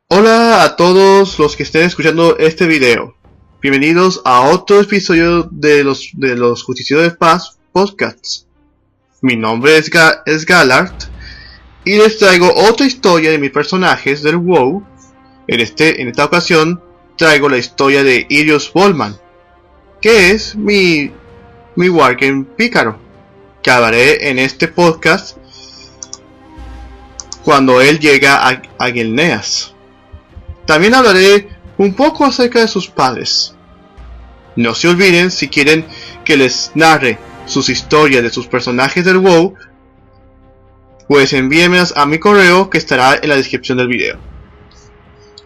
Hola a todos los que estén escuchando este video. Bienvenidos a otro episodio de los Justicieros de Paz Podcasts. Mi nombre es Gallard y les traigo otra historia de mis personajes del WoW. En esta ocasión traigo la historia de Irios Volman, que es mi Wargame pícaro, que hablaré en este podcast cuando él llega a Gilneas. También hablaré un poco acerca de sus padres. No se olviden, si quieren que les narre sus historias de sus personajes del WoW, pues envíenmelas a mi correo que estará en la descripción del video.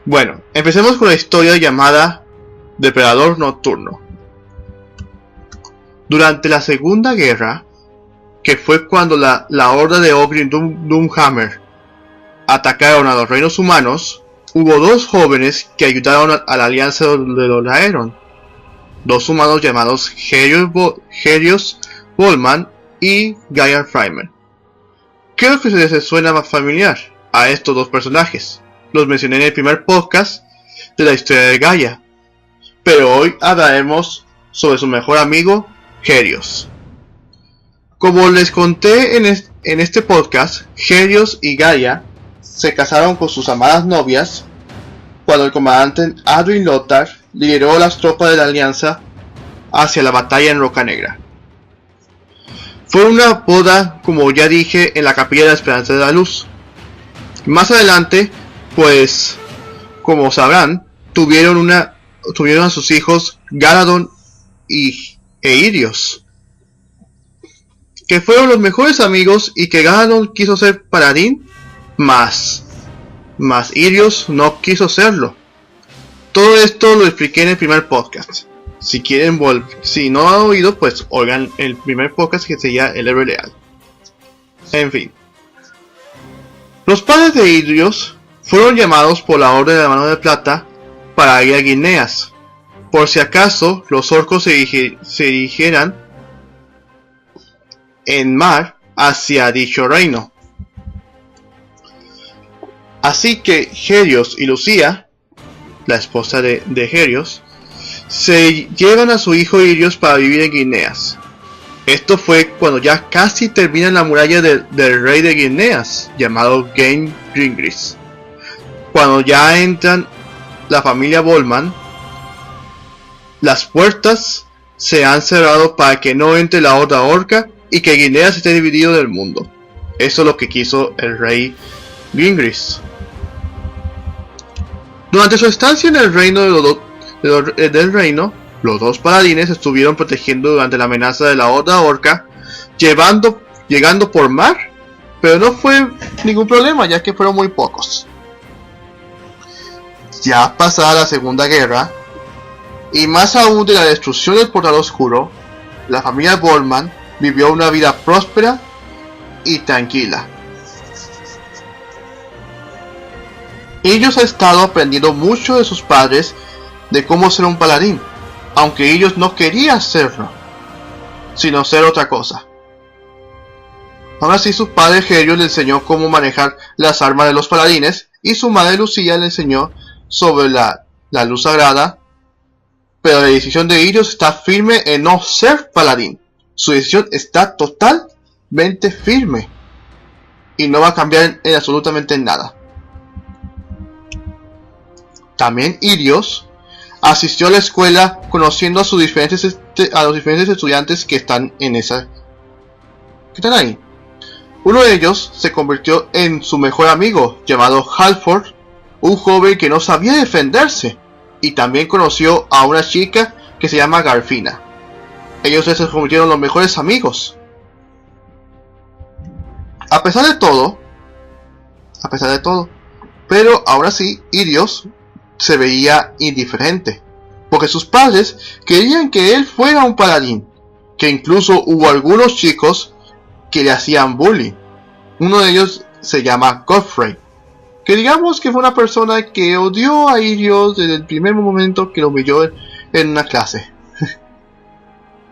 Bueno, empecemos con la historia llamada Depredador Nocturno. Durante la Segunda Guerra, que fue cuando la horda de Ogryn Doomhammer atacaron a los reinos humanos, hubo dos jóvenes que ayudaron a la alianza de los Laeron, dos humanos llamados Helios Volman y Gaia Frymer. Creo que se les suena más familiar a estos dos personajes. Los mencioné en el primer podcast de la historia de Gaia, pero hoy hablaremos sobre su mejor amigo, Helios. Como les conté en este podcast, Helios y Gaia se casaron con sus amadas novias cuando el comandante Adwin Lothar lideró las tropas de la alianza hacia la batalla en Roca Negra. Fue una boda, como ya dije, en la capilla de la Esperanza de la Luz. Más adelante, pues, como sabrán, tuvieron a sus hijos Galadon e Irios, que fueron los mejores amigos, y que Galadon quiso ser paladín, más Irios no quiso serlo. Todo esto lo expliqué en el primer podcast. Si quieren si no han oído, pues oigan el primer podcast, que sería El Héroe Leal. En fin, los padres de Irios fueron llamados por la Orden de la Mano de Plata para ir a Gilneas, por si acaso los orcos se dirigieran en mar hacia dicho reino. Así que Helios y Lucía, la esposa de Helios, se llevan a su hijo Irios para vivir en Gilneas. Esto fue cuando ya casi terminan la muralla del rey de Gilneas, llamado Gain Gringris. Cuando ya entran la familia Volman, las puertas se han cerrado para que no entre la horda orca y que Gilneas esté dividido del mundo. Eso es lo que quiso el rey Gringris. Durante su estancia en el reino los dos paladines estuvieron protegiendo durante la amenaza de la horda orca, llegando por mar, pero no fue ningún problema, ya que fueron muy pocos. Ya pasada la Segunda Guerra, y más aún de la destrucción del Portal Oscuro, la familia Volman vivió una vida próspera y tranquila. Ellos han estado aprendiendo mucho de sus padres de cómo ser un paladín, aunque ellos no querían serlo, sino ser otra cosa. Aún así, su padre Helios le enseñó cómo manejar las armas de los paladines, y su madre Lucía le enseñó sobre la luz sagrada, pero la decisión de Irios está firme en no ser paladín. Su decisión está totalmente firme y no va a cambiar en absolutamente nada. También Irios asistió a la escuela, conociendo a los diferentes estudiantes que están ahí. Uno de ellos se convirtió en su mejor amigo, llamado Halford, un joven que no sabía defenderse, y también conoció a una chica que se llama Garfina. Ellos se convirtieron en los mejores amigos. A pesar de todo, pero aún así Irios se veía indiferente, porque sus padres querían que él fuera un paladín, que incluso hubo algunos chicos que le hacían bullying. Uno de ellos se llama Godfrey, que digamos que fue una persona que odió a Irios desde el primer momento que lo humilló en una clase.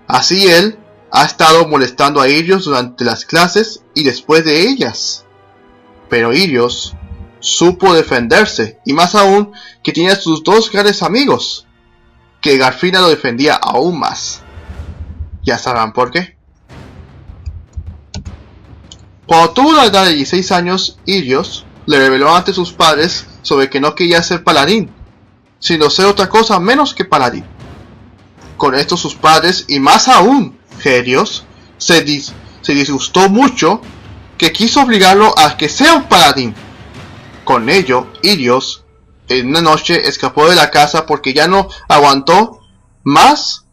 Así él, ha estado molestando a Irios durante las clases y después de ellas. Pero Irios supo defenderse, y más aún que tenía sus dos grandes amigos, que Garfina lo defendía aún más. Ya sabrán por qué. Cuando tuvo la edad de 16 años, Irios le reveló ante sus padres sobre que no quería ser paladín, sino ser otra cosa menos que paladín. Con esto sus padres, y más aún Helios, se disgustó mucho, que quiso obligarlo a que sea un paladín. Con ello, Irios en una noche escapó de la casa porque ya no aguantó más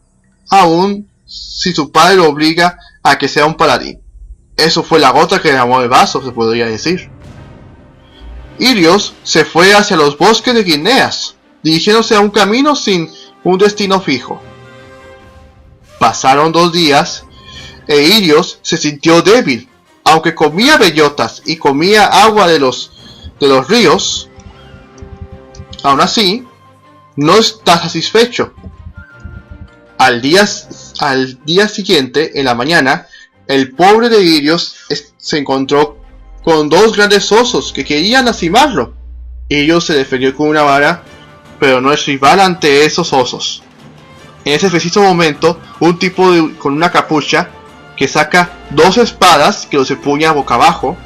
aún si su padre lo obliga a que sea un paladín. Eso fue la gota que derramó el vaso, se podría decir. Irios se fue hacia los bosques de Guineas, dirigiéndose a un camino sin un destino fijo. Pasaron 2 días e Irios se sintió débil. Aunque comía bellotas y comía agua de los ríos, aún así no está satisfecho. Al día siguiente, en la mañana, el pobre de Irios se encontró con 2 grandes osos que querían lastimarlo. Irios se defendió con una vara, pero no es rival ante esos osos. En ese preciso momento, un tipo con una capucha que saca 2 espadas que los empuña boca abajo.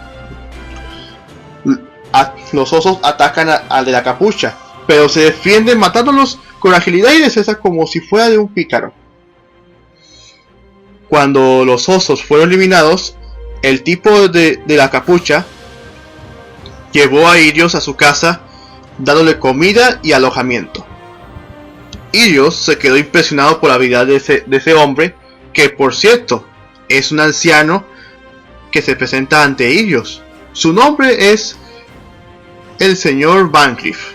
Los osos atacan al de la capucha, pero se defienden matándolos con agilidad y destreza como si fuera de un pícaro. Cuando los osos fueron eliminados, el tipo de la capucha llevó a Irios a su casa, dándole comida y alojamiento. Irios se quedó impresionado por la habilidad de ese hombre, que por cierto es un anciano que se presenta ante Irios. Su nombre es el señor Van Cleef,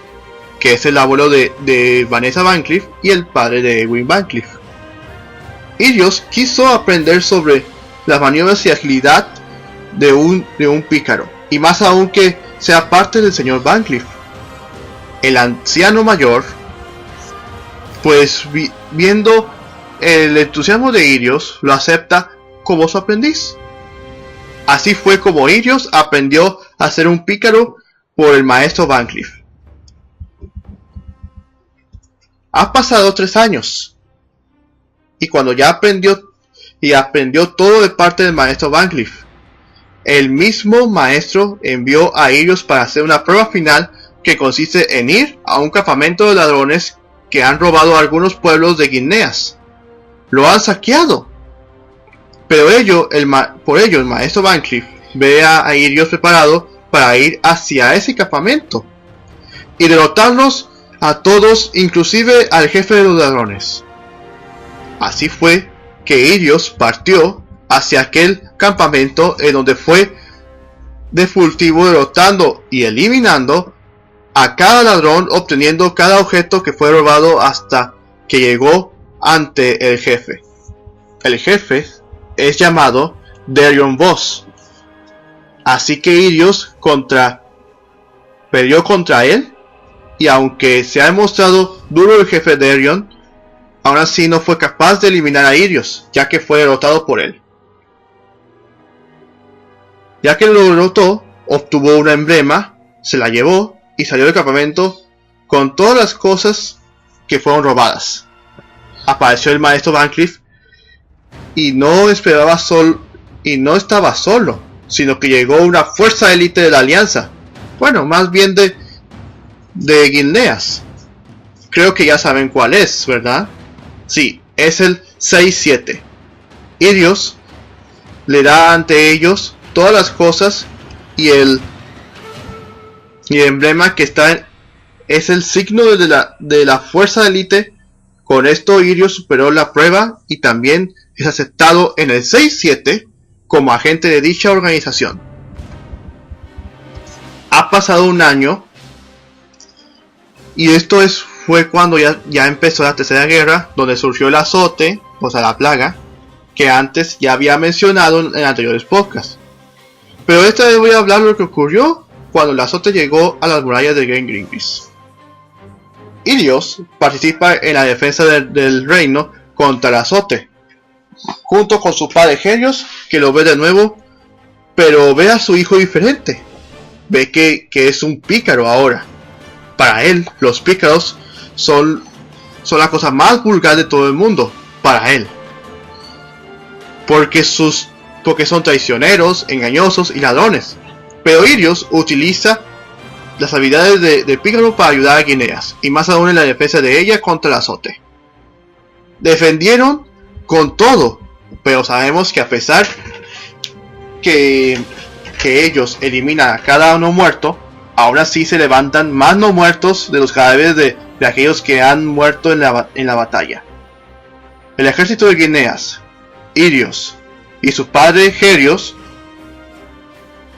que es el abuelo de Vanessa Van Cleef y el padre de Edwin Van Cleef. Irios quiso aprender sobre las maniobras y agilidad de un pícaro, y más aún que sea parte del señor Van Cleef. El anciano mayor, pues viendo el entusiasmo de Irios, lo acepta como su aprendiz. Así fue como Irios aprendió a ser un pícaro por el maestro Van Cleef. Ha pasado 3 años, y cuando ya aprendió todo de parte del maestro Van Cleef, el mismo maestro envió a Irios para hacer una prueba final que consiste en ir a un campamento de ladrones que han robado a algunos pueblos de Guineas. Lo han saqueado. Pero por ello el maestro Van Cleef ve a Irios preparado para ir hacia ese campamento y derrotarlos a todos, inclusive al jefe de los ladrones. Así fue que Irios partió hacia aquel campamento, en donde fue de furtivo derrotando y eliminando a cada ladrón, obteniendo cada objeto que fue robado hasta que llegó ante el jefe. El jefe es llamado Derion Voss. Así que Irios peleó contra él, y aunque se ha demostrado duro el jefe Derion, aún así no fue capaz de eliminar a Irios, ya que fue derrotado por él. Ya que lo derrotó, obtuvo una emblema, se la llevó y salió del campamento con todas las cosas que fueron robadas. Apareció el maestro Van Cleef y no estaba solo, sino que llegó una fuerza élite de la alianza. Bueno, más bien de Guineas. Creo que ya saben cuál es, ¿verdad? Sí, es el 6-7. Irios le da ante ellos todas las cosas, y el emblema que está es el signo de la fuerza élite. Con esto Irios superó la prueba y también es aceptado en el 6-7 como agente de dicha organización. Ha pasado 1 año, y esto fue cuando ya empezó la Tercera Guerra, donde surgió el azote, o sea la plaga, que antes ya había mencionado en anteriores podcasts. Pero esta vez voy a hablar de lo que ocurrió cuando el azote llegó a las murallas de Glen Greenpeace. Irios participa en la defensa del reino contra el azote, junto con su padre Helios, que lo ve de nuevo, pero ve a su hijo diferente. Ve que es un pícaro ahora. Para él, los pícaros son la cosa más vulgar de todo el mundo. Para él. Porque son traicioneros, engañosos y ladrones. Pero Irios utiliza las habilidades de pícaro para ayudar a Guineas, y más aún en la defensa de ella contra el azote. Defendieron con todo, pero sabemos que a pesar que ellos eliminan a cada uno muerto, aún así se levantan más no muertos de los cadáveres de aquellos que han muerto en la batalla. El ejército de Guineas, Irios y su padre Helios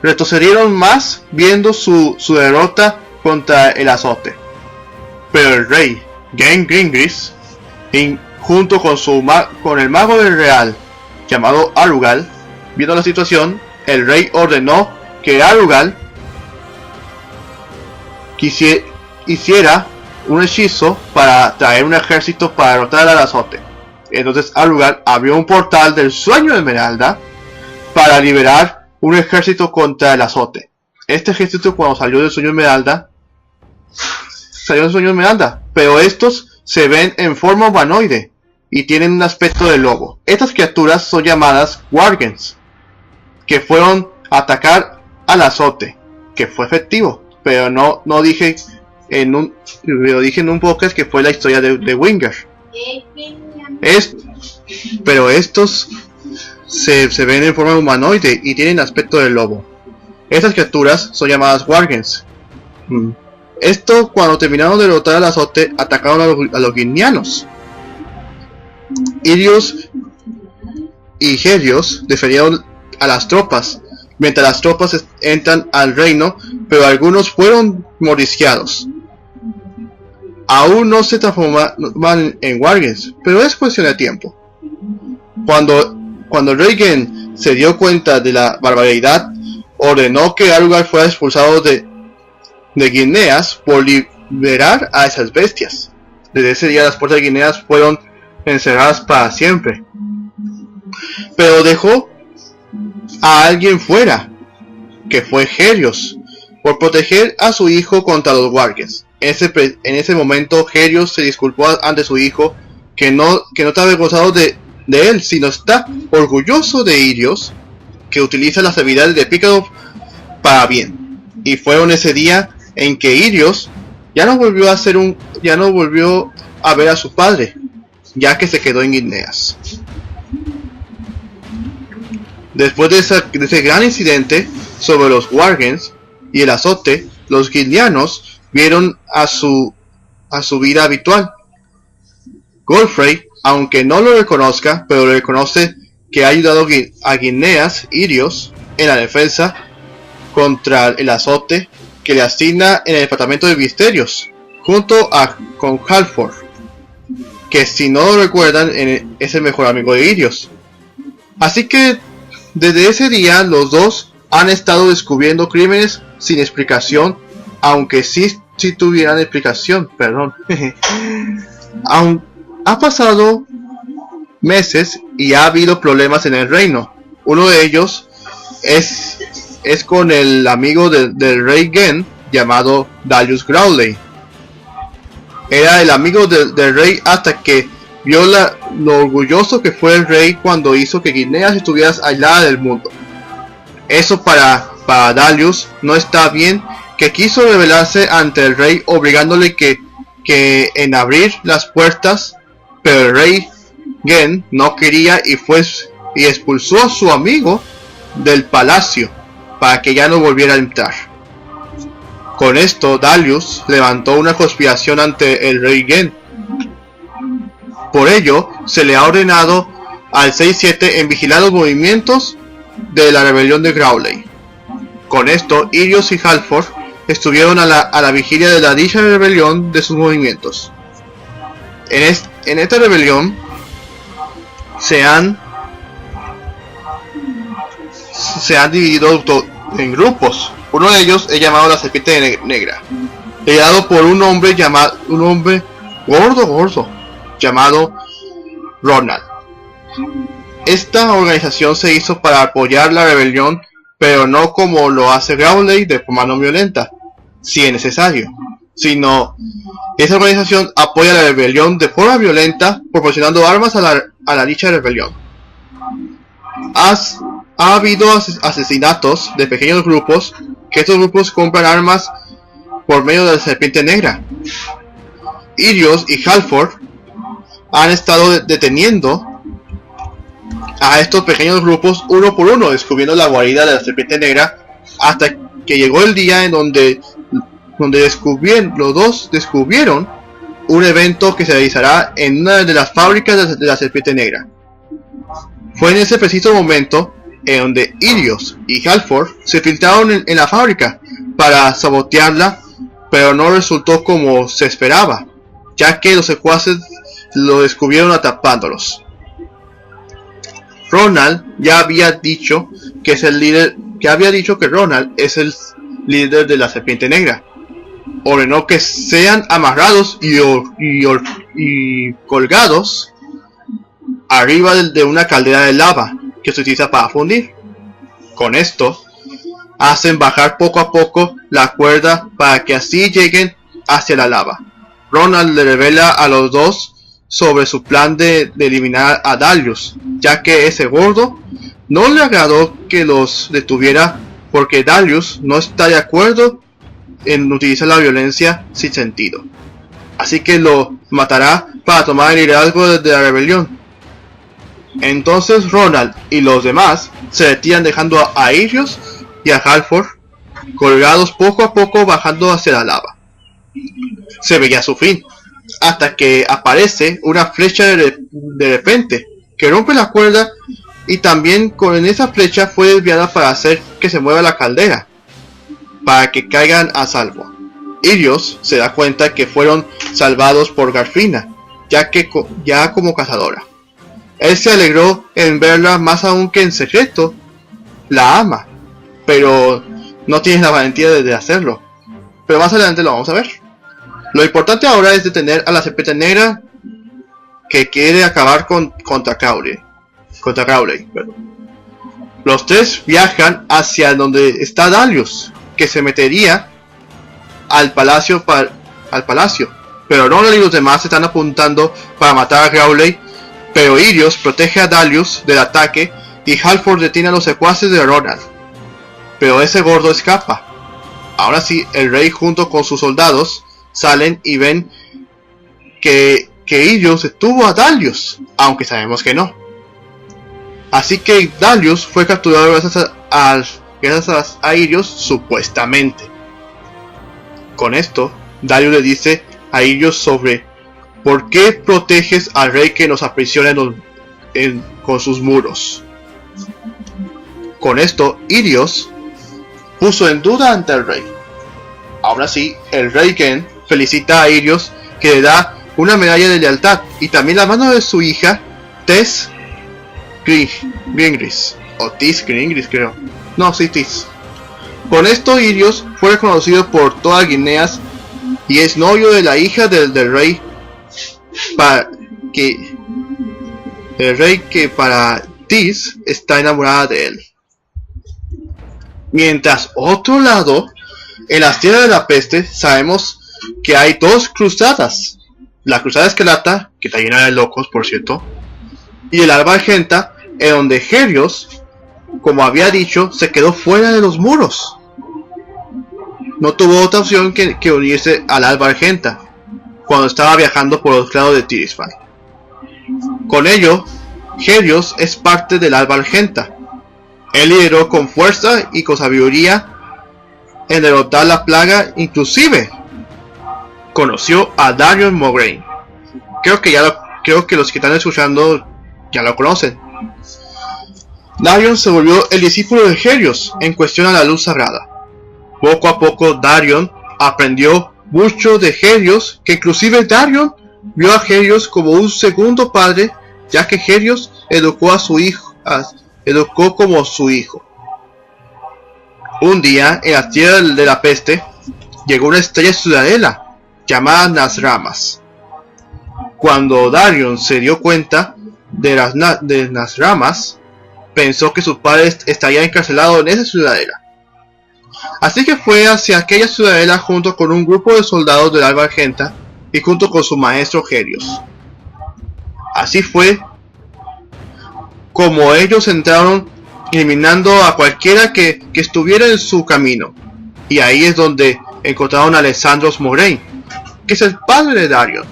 retrocedieron más viendo su derrota contra el azote. Pero el rey Gen Gringris, junto con el mago del real llamado Arugal, viendo la situación, el rey ordenó que Arugal hiciera un hechizo para traer un ejército para derrotar al azote. Entonces Arugal abrió un portal del sueño de Esmeralda para liberar un ejército contra el azote. Este ejército, cuando salió del sueño de Esmeralda, pero estos se ven en forma humanoide y tienen un aspecto de lobo. Estas criaturas son llamadas Wargens, que fueron a atacar al azote, que fue efectivo, pero no dije en un podcast que fue la historia de Winger. Pero estos se ven en forma humanoide y tienen aspecto de lobo. Estas criaturas son llamadas Wargens. Esto, cuando terminaron de derrotar al azote, atacaron a los guineanos. Irios y Helios defendieron a las tropas, mientras las tropas entran al reino, pero algunos fueron morisqueados. Aún no se transforman en Wargens, pero es cuestión de tiempo. Cuando Rey se dio cuenta de la barbaridad, ordenó que Arugal fuera expulsado de Guineas por liberar a esas bestias. Desde ese día las puertas de Guineas fueron encerradas para siempre. Pero dejó a alguien fuera, que fue Helios, por proteger a su hijo contra los Wargens. En ese momento Helios se disculpó ante su hijo, que no está avergonzado de él, sino está orgulloso de Irios, que utiliza las habilidades de pícaro para bien. Y fue en ese día en que Irios ya no volvió a ver a su padre, ya que se quedó en Guineas. Después de ese gran incidente sobre los Wargens y el azote, los guineanos vieron a su vida habitual. Godfrey, aunque no lo reconozca, pero reconoce que ha ayudado a Guineas, Irios, en la defensa contra el azote, que le asigna en el departamento de misterios, junto con Halford, que si no lo recuerdan es el mejor amigo de Irios. Así que desde ese día los dos han estado descubriendo crímenes sin explicación, aunque sí tuvieran explicación, perdón. Ha pasado meses y ha habido problemas en el reino. Uno de ellos es con el amigo del rey Gen, llamado Dalius Growley. Era el amigo del rey hasta que vio lo orgulloso que fue el rey cuando hizo que Guineas estuviera aislada del mundo. Eso para Dalius no está bien, que quiso rebelarse ante el rey, obligándole que en abrir las puertas, pero el rey Gen no quería y expulsó a su amigo del palacio para que ya no volviera a entrar. Con esto Dalius levantó una conspiración ante el rey Gen. Por ello se le ha ordenado al 6-7 en vigilar los movimientos de la rebelión de Growley. Con esto Irios y Halford estuvieron a la vigilia de la dicha rebelión de sus movimientos. En esta rebelión se han dividido en grupos. Uno de ellos es llamado la Serpiente Negra, liderado por un hombre gordo llamado Ronald. Esta organización se hizo para apoyar la rebelión, pero no como lo hace Crowley de forma no violenta, si es necesario, sino esa organización apoya la rebelión de forma violenta, proporcionando armas a la dicha rebelión. Ha habido asesinatos de pequeños grupos, que estos grupos compran armas por medio de la Serpiente Negra. Irios y Halford han estado deteniendo a estos pequeños grupos uno por uno, descubriendo la guarida de la Serpiente Negra, hasta que llegó el día en donde los dos descubrieron un evento que se realizará en una de las fábricas de la Serpiente Negra. Fue en ese preciso momento en donde Irios y Halford se filtraron en la fábrica para sabotearla, pero no resultó como se esperaba, ya que los secuaces lo descubrieron atrapándolos. Ronald ya había dicho que Ronald es el líder de la Serpiente Negra. Ordenó que sean amarrados y colgados arriba de una caldera de lava que se utiliza para fundir. Con esto hacen bajar poco a poco la cuerda para que así lleguen hacia la lava. Ronald le revela a los dos sobre su plan de eliminar a Dalius, ya que ese gordo no le agradó que los detuviera, porque Dalius no está de acuerdo en utilizar la violencia sin sentido. Así que lo matará para tomar el liderazgo de la rebelión. Entonces Ronald y los demás se retiran, dejando a Irios y a Halford colgados poco a poco bajando hacia la lava. Se veía su fin, hasta que aparece una flecha de repente que rompe la cuerda, y también con esa flecha fue desviada para hacer que se mueva la caldera, para que caigan a salvo. Irios se da cuenta que fueron salvados por Garfina, ya como cazadora. Él se alegró en verla, más aún que en secreto la ama, pero no tiene la valentía de hacerlo. Pero más adelante lo vamos a ver. Lo importante ahora es detener a la Serpiente Negra, que quiere acabar contra Crowley. Los tres viajan hacia donde está Dalius, que se metería al palacio, pero Ronald y los demás están apuntando para matar a Crowley, pero Irios protege a Dalius del ataque y Halford detiene a los secuaces de Ronald, pero ese gordo escapa. Ahora sí, el rey junto con sus soldados salen y ven que Irios detuvo a Dalius, aunque sabemos que no. Así que Dalius fue capturado gracias a Irios, supuestamente. Con esto, Dalius le dice a Irios sobre por qué proteges al rey que nos aprisiona con sus muros. Con esto, Irios puso en duda ante el rey. Ahora sí, el rey Gen felicita a Irios, que le da una medalla de lealtad y también la mano de su hija, Tess Gringris, o Tis Gringris creo. No, sí, Tis. Con esto Irios fue reconocido por toda Guineas y es novio de la hija del rey, que para Tis está enamorada de él. Mientras otro lado, en las tierras de la peste, sabemos que hay dos cruzadas. La cruzada escarlata, que está llena de locos por cierto, y el alba argenta, en donde Helios, como había dicho, se quedó fuera de los muros. No tuvo otra opción que unirse al alba argenta cuando estaba viajando por los lados de Tirisfal. Con ello, Helios es parte del alba argenta. Él lideró con fuerza y con sabiduría en derrotar la plaga, inclusive conoció a Darion Mograine. Creo que los que están escuchando ya lo conocen. Darion se volvió el discípulo de Helios en cuestión a la luz sagrada. Poco a poco Darion aprendió mucho de Helios, que inclusive Darion vio a Helios como un segundo padre, ya que Helios educó como su hijo. Un día, en la tierra de la peste, llegó una estrella ciudadela llamada Nasramas. Cuando Darion se dio cuenta de las ramas pensó que su padre estaría encarcelado en esa ciudadela. Así que fue hacia aquella ciudadela junto con un grupo de soldados del Alba Argenta y junto con su maestro Helios. Así fue como ellos entraron, eliminando a cualquiera que estuviera en su camino. Y ahí es donde encontraron a Alessandros Moraine, que es el padre de Darion.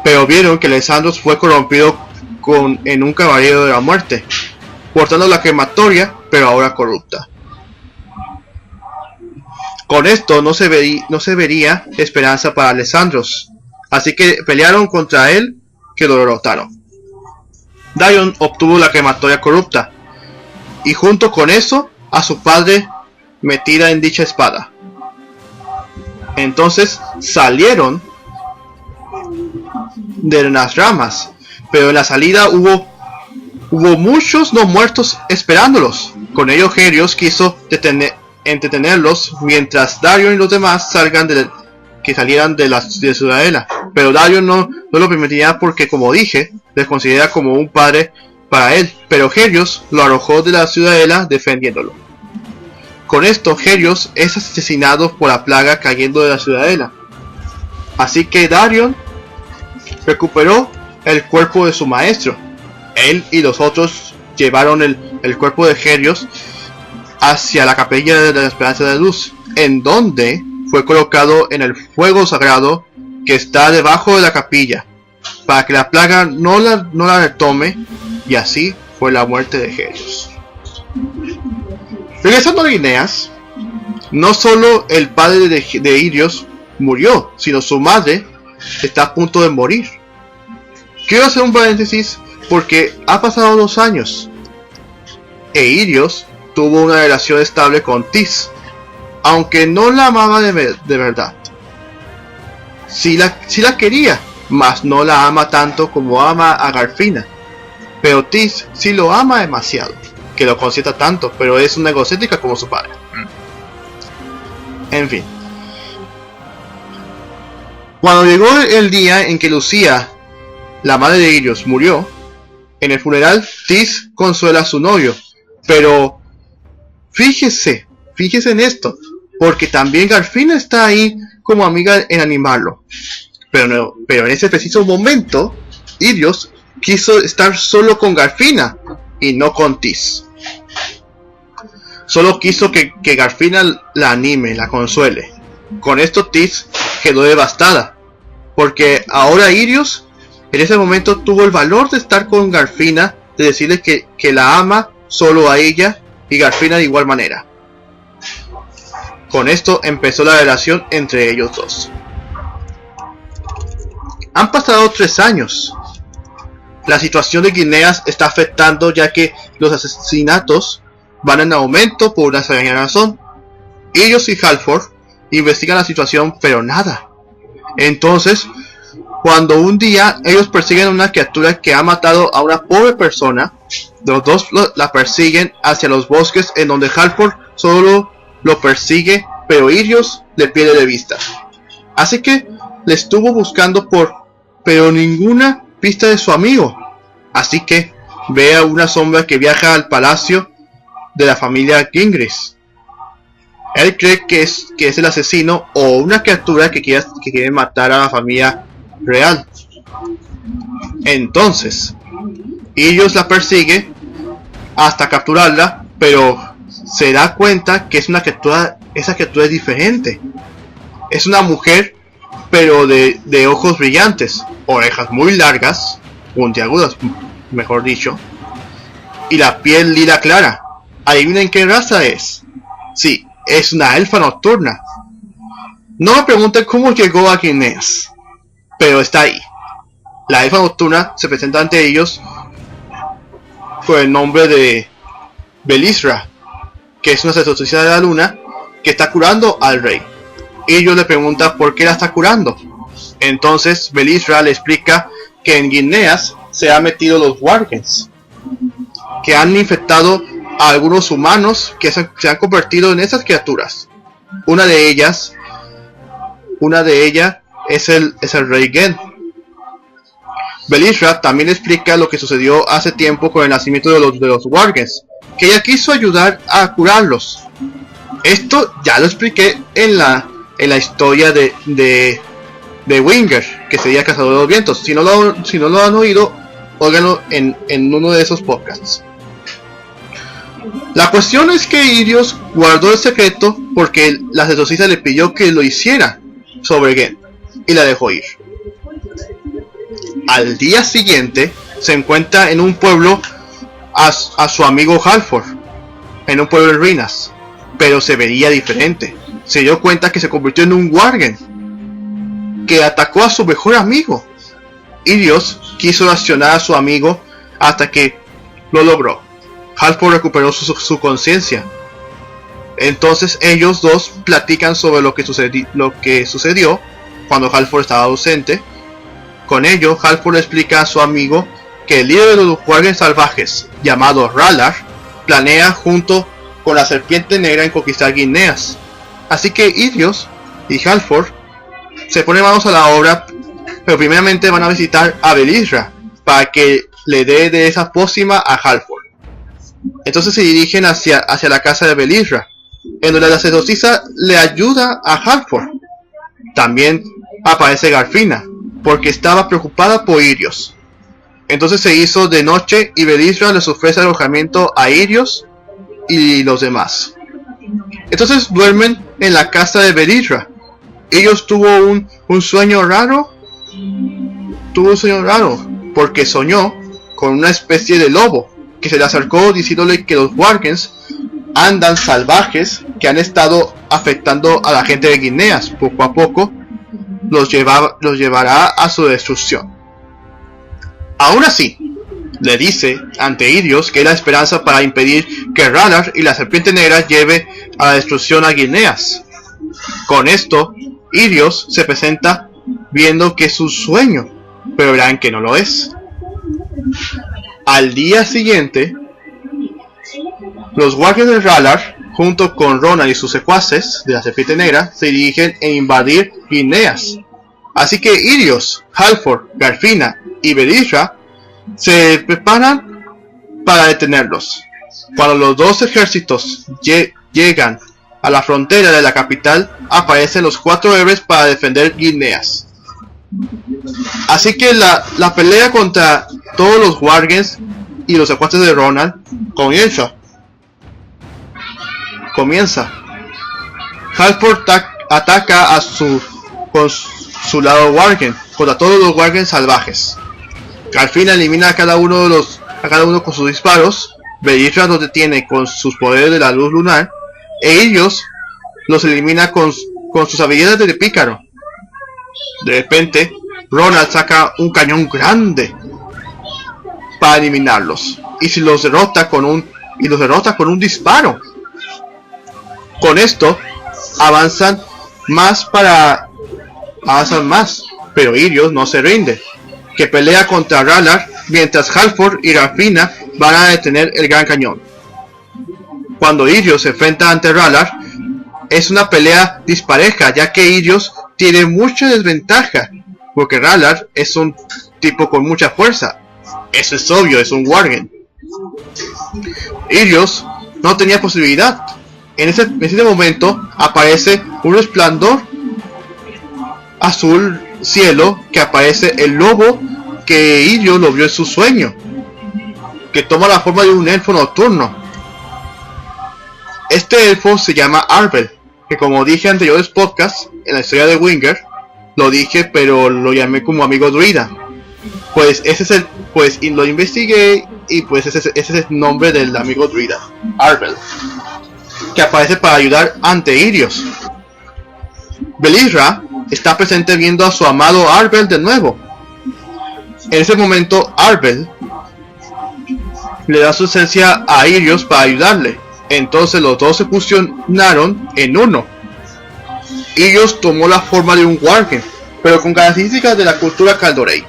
Pero vieron que Alessandros fue corrompido en un caballero de la muerte, portando la crematoria, pero ahora corrupta. Con esto no se vería esperanza para Alessandros, así que pelearon contra él, que lo derrotaron. Darion obtuvo la crematoria corrupta, y junto con eso, a su padre metida en dicha espada. Entonces salieron de las ramas, pero en la salida hubo muchos no muertos esperándolos. Con ello Helios quiso entretenerlos mientras Darion y los demás salieran de la ciudadela, pero Darion no lo permitía porque, como dije, les considera como un padre para él, pero Helios lo arrojó de la ciudadela defendiéndolo. Con esto Helios es asesinado por la plaga cayendo de la ciudadela, así que Darion recuperó el cuerpo de su maestro. Él y los otros llevaron el cuerpo de Helios hacia la capilla de la Esperanza de Luz, en donde fue colocado en el fuego sagrado que está debajo de la capilla, para que la plaga no la retome, y así fue la muerte de Helios. Regresando a Guineas, no solo el padre de Ilios murió, sino su madre está a punto de morir. Quiero hacer un paréntesis porque ha pasado 2 años e Ilios tuvo una relación estable con Tis, aunque no la amaba de verdad. Sí la quería, mas no la ama tanto como ama a Garfina. Pero Tis sí lo ama demasiado, que lo consienta tanto, pero es una egocéntrica como su padre. En fin. Cuando llegó el día en que Lucía, la madre de Ilios, murió, en el funeral Tis consuela a su novio, pero fíjese en esto, porque también Garfina está ahí como amiga en animarlo. Pero en ese preciso momento, Ilios quiso estar solo con Garfina y no con Tis. Solo quiso que Garfina la anime, la consuele. Con esto Tis quedó devastada, porque ahora Ilios en ese momento tuvo el valor de estar con Garfina, de decirle que la ama solo a ella y Garfina de igual manera. Con esto empezó la relación entre ellos dos. Han pasado 3 años. La situación de Guineas está afectando, ya que los asesinatos van en aumento por una extraña razón. Ellos y Halford investigan la situación, pero nada. Entonces, cuando un día ellos persiguen a una criatura que ha matado a una pobre persona, los dos la persiguen hacia los bosques, en donde Halford solo lo persigue, pero Ilios le pierde de vista. Así que le estuvo buscando pero ninguna pista de su amigo. Así que ve a una sombra que viaja al palacio de la familia Gingris. Él cree que es el asesino o una criatura que quiere matar a la familia real. Entonces Ilios la persigue hasta capturarla, pero se da cuenta que esa criatura es diferente. Es una mujer, pero de ojos brillantes, orejas muy largas, puntiagudas, mejor dicho, y la piel lila clara. ¿Adivinen qué raza es? Sí, es una elfa nocturna. No me pregunten cómo llegó a Guineas, pero está ahí. La elfa nocturna se presenta ante ellos con el nombre de Belisra, que es una sacerdotisa de la luna que está curando al rey. Ellos le preguntan por qué la está curando. Entonces Belisra le explica que en Guineas se han metido los Wargens, que han infectado a algunos humanos que se han convertido en esas criaturas. Una de ellas es el rey Gen. Belishra también explica lo que sucedió hace tiempo con el nacimiento de los Wargens, que ella quiso ayudar a curarlos. Esto ya lo expliqué en la historia de Winger, que sería Cazador de los Vientos. Si no lo han oído, óiganlo en uno de esos podcasts. La cuestión es que Irios guardó el secreto porque la sacerdotisa le pidió que lo hiciera sobre Gent y la dejó ir. Al día siguiente se encuentra en un pueblo a su amigo Halford, en un pueblo en ruinas, pero se veía diferente. Se dio cuenta que se convirtió en un Wargen que atacó a su mejor amigo. Irios quiso accionar a su amigo hasta que lo logró. Halford recuperó su conciencia. Entonces ellos dos platican sobre lo que sucedió cuando Halford estaba ausente. Con ello, Halford le explica a su amigo que el líder de los Wargen salvajes, llamado R'hllor, planea junto con la serpiente negra en conquistar Guineas. Así que Irios y Halford se ponen manos a la obra, pero primeramente van a visitar a Belishra para que le dé de esa pócima a Halford. Entonces se dirigen hacia la casa de Belishra, en donde la sacerdotisa le ayuda a Halford. También aparece Garfina, porque estaba preocupada por Irios. Entonces se hizo de noche y Belishra les ofrece alojamiento a Irios y los demás. Entonces duermen en la casa de Belishra. Irios tuvo un sueño raro. Porque soñó con una especie de lobo que se le acercó diciéndole que los Wargens andan salvajes que han estado afectando a la gente de Guineas. Poco a poco los llevará a su destrucción. Aún así, le dice ante Irios que es la esperanza para impedir que R'hllor y la serpiente negra lleve a la destrucción a Guineas. Con esto, Irios se presenta viendo que es un sueño, pero verán que no lo es. Al día siguiente, los Wargens de R'hllor, junto con Ronan y sus secuaces de la serpiente negra, se dirigen a invadir Guineas. Así que Irios, Halford, Garfina y Belishra se preparan para detenerlos. Cuando los dos ejércitos llegan a la frontera de la capital, aparecen los 4 héroes para defender Guineas. Así que la pelea contra todos los Wargens y los secuaces de Ronan comienza. Halford ataca con su lado Wargen contra todos los Wargen salvajes. Garfina elimina a cada uno con sus disparos. Belishra los detiene con sus poderes de la luz lunar, e ellos los elimina con sus habilidades de pícaro. De repente, Ronald saca un cañón grande para eliminarlos, y los derrota con un disparo. Con esto avanzan más, pero Irios no se rinde, que pelea contra R'hllor, mientras Halford y Garfina van a detener el gran cañón. Cuando Irios se enfrenta ante R'hllor, es una pelea dispareja, ya que Irios tiene mucha desventaja, porque R'hllor es un tipo con mucha fuerza. Eso es obvio, es un Wargen. Irios no tenía posibilidad. En ese momento aparece un resplandor azul cielo, que aparece el lobo que Irios lo vio en su sueño, que toma la forma de un elfo nocturno. Este elfo se llama Arbel, que como dije en anteriores podcasts, en la historia de Winger, lo dije, pero lo llamé como amigo druida. Pues y lo investigué, y pues ese es el nombre del amigo druida, Arbel, que aparece para ayudar ante Irios. Belishra está presente viendo a su amado Arbel de nuevo. En ese momento, Arbel le da su esencia a Irios para ayudarle. Entonces los dos se fusionaron en uno. Irios tomó la forma de un Wargen, pero con características de la cultura Kaldorei.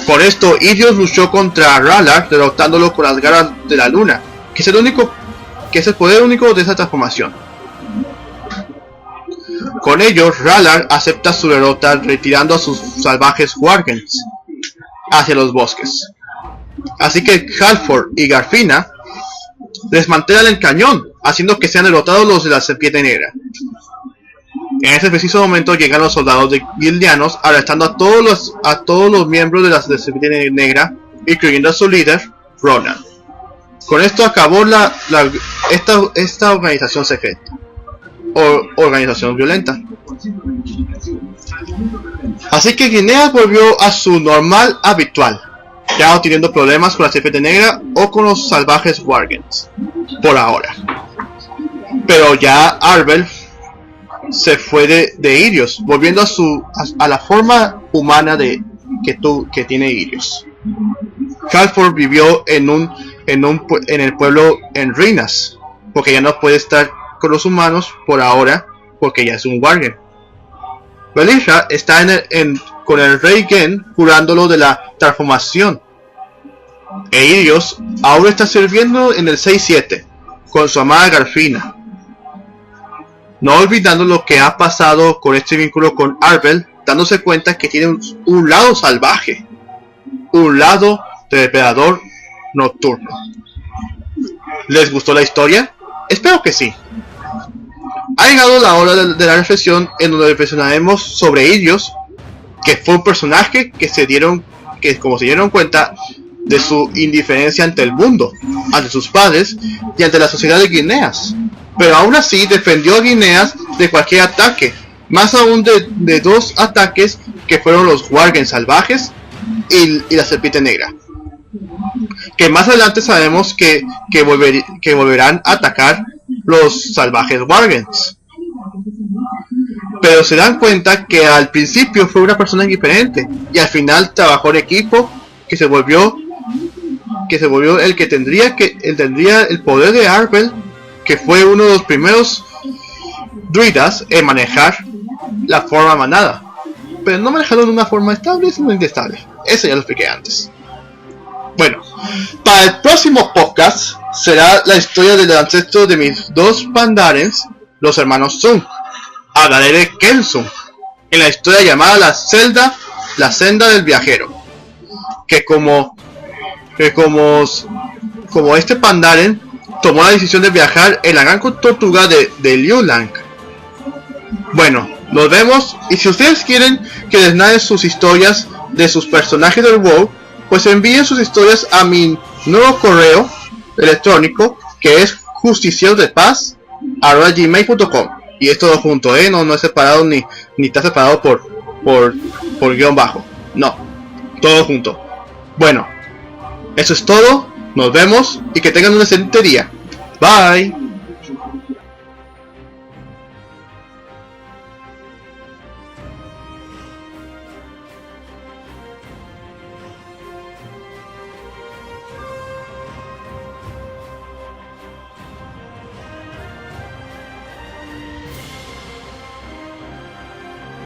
Por esto, Irios luchó contra R'hllor, derrotándolo con las garras de la luna, que es el poder único de esa transformación. Con ello, Rallar acepta su derrota retirando a sus salvajes Wargens hacia los bosques. Así que Halford y Garfina desmantelan el cañón, haciendo que sean derrotados los de la Serpiente Negra. En ese preciso momento llegan los soldados guildianos, arrestando a todos los miembros de la Serpiente Negra, incluyendo a su líder, Ronan. Con esto acabó esta organización secreta, o organización violenta. Así que Guineas volvió a su normal habitual, ya no teniendo problemas con la Serpiente Negra o con los salvajes Wargens, por ahora. Pero ya Arbel se fue de Irios, volviendo a la forma humana que tiene Irios. Halford vivió en el pueblo en ruinas, porque ya no puede estar con los humanos por ahora, porque ya es un Wargen. Belisha está con el rey Gen, curándolo de la transformación. E Irios ahora está sirviendo en el 6-7 con su amada Garfina, no olvidando lo que ha pasado con este vínculo con Arbel, dándose cuenta que tiene un lado salvaje, un lado de depredador nocturno. ¿Les gustó la historia? Espero que sí. Ha llegado la hora de la reflexión, en donde reflexionaremos sobre Irios, que fue un personaje que como se dieron cuenta de su indiferencia ante el mundo, ante sus padres y ante la sociedad de Guineas, pero aún así defendió a Guineas de cualquier ataque, más aún de dos ataques que fueron los Wargen salvajes y la Serpiente Negra, que más adelante sabemos que volverán a atacar los salvajes Wargens. Pero se dan cuenta que al principio fue una persona indiferente y al final trabajó en equipo, que se volvió el que tendría el poder de Arbel, que fue uno de los primeros druidas en manejar la forma manada, pero no manejarlo de una forma estable, sino inestable. Eso ya lo expliqué antes. Bueno, para el próximo podcast será la historia del ancestro de mis dos Pandarens, los hermanos Zung. Hablaré de Kensung, en la historia llamada la senda del viajero, que como este Pandaren tomó la decisión de viajar en la gran tortuga de Liu Lang. Bueno, nos vemos, y si ustedes quieren que les narre sus historias de sus personajes del WoW, pues envíen sus historias a mi nuevo correo electrónico, que es justicierdepaz@gmail.com, y es todo junto, no es separado ni está separado por guión bajo, no, todo junto. Bueno, eso es todo, nos vemos y que tengan un excelente día. Bye.